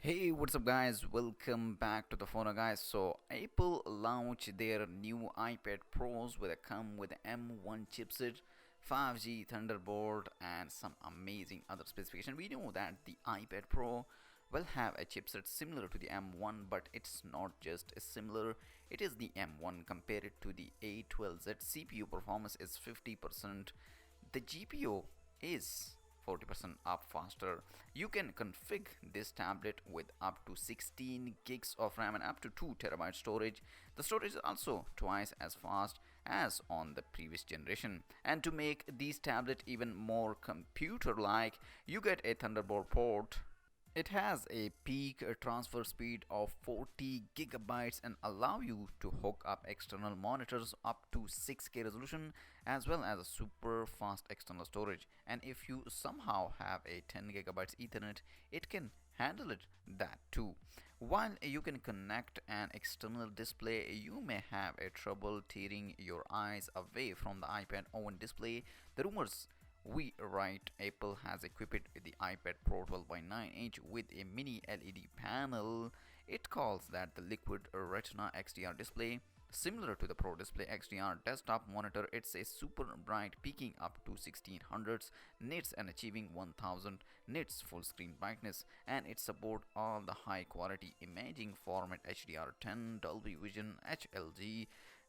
Hey, what's up, guys? Welcome back to the TheFonoGuy. So, Apple launched their new iPad Pros with a come with M1 chipset, 5G Thunderbolt, and some amazing other specifications. We know that the iPad Pro will have a chipset similar to the M1, but it's not just similar. It is the M1 compared to the A12Z. CPU performance is 50%. The GPU is 40% up faster. You can configure this tablet with up to 16 gigs of RAM and up to 2 terabyte storage. The storage is also twice as fast as on the previous generation. And to make these tablets even more computer like, you get a Thunderbolt port. It has a peak transfer speed of 40 gigabytes and allow you to hook up external monitors up to 6K resolution as well as a super fast external storage. And if you somehow have a 10 gigabytes Ethernet, it can handle it that too. While you can connect an external display, you may have a trouble tearing your eyes away from the iPad own display. The rumors we write Apple has equipped the iPad Pro 12.9-inch with a mini LED panel. It calls that the Liquid Retina XDR display. Similar to the Pro Display XDR desktop monitor, it's a super bright, peaking up to 1600 nits and achieving 1000 nits full screen brightness, and it supports all the high quality imaging format HDR10, Dolby Vision, HLG.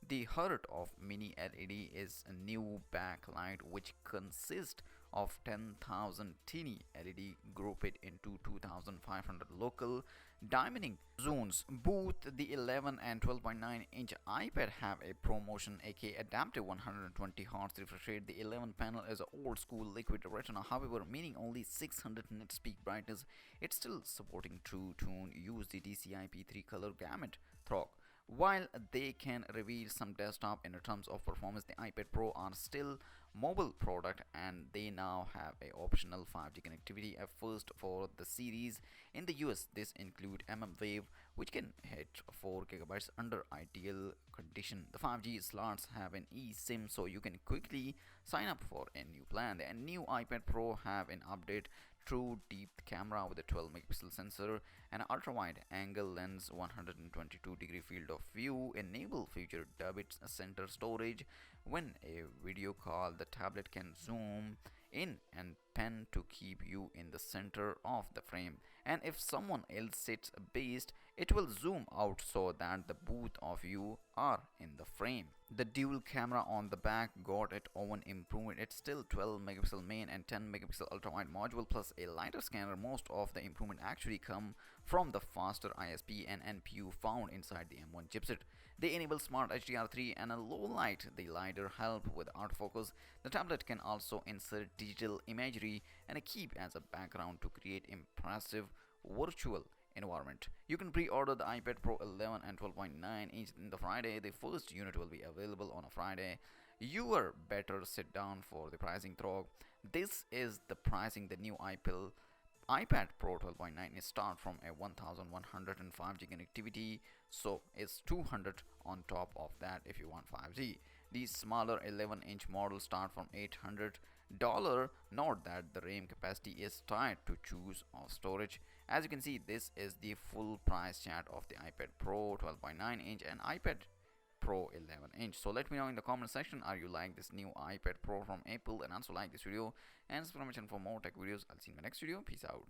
The heart of mini LED is a new backlight which consists of 10,000 teeny LED grouped into 2,500 local dimming zones. Both the 11 and 12.9-inch iPad have a ProMotion aka adaptive 120 Hz refresh rate. The 11 panel is an old school Liquid Retina, however, meaning only 600 nits peak brightness. It's still supporting True Tone, use the DCI-P3 color gamut throck. While they can reveal some desktop in terms of performance, the iPad Pro are still mobile product and they now have a optional 5G connectivity at first for the series. In the US, this include Wave, which can hit 4 gigabytes under ideal condition. The 5G slots have an eSIM, so you can quickly sign up for a new plan. The new iPad Pro have an update true deep camera with a 12 megapixel sensor and ultra wide angle lens, 122-degree field of view, enable future debit center storage. When a video call, the tablet can zoom in and pen to keep you in the center of the frame, and if someone else sits based, it will zoom out so that the both of you are in the frame. The dual camera on the back got its own improvement. It's still 12 megapixel main and 10 megapixel ultra wide module plus a lighter scanner. Most of the improvement actually come from the faster ISP and NPU found inside the M1 chipset. They enable smart HDR3 and a low light. The lighter help with autofocus. The tablet can also insert digital imagery and keep as a background to create impressive virtual environment. You can pre-order the iPad Pro 11 and 12.9-inch in the Friday. The first unit will be available on a Friday. You are better sit down for the pricing talk. This is the pricing. The new iPad Pro 12.9 is start from a 1105G connectivity, so it's 200 on top of that if you want 5G. These smaller 11-inch models start from $800. Note that the RAM capacity is tied to choose of storage. As you can see, this is the full price chart of the iPad Pro 12.9-inch and iPad Pro 11-inch. So let me know in the comment section, are you like this new iPad Pro from Apple, and also like this video and subscribe for more tech videos. I'll see you in my next video. Peace out.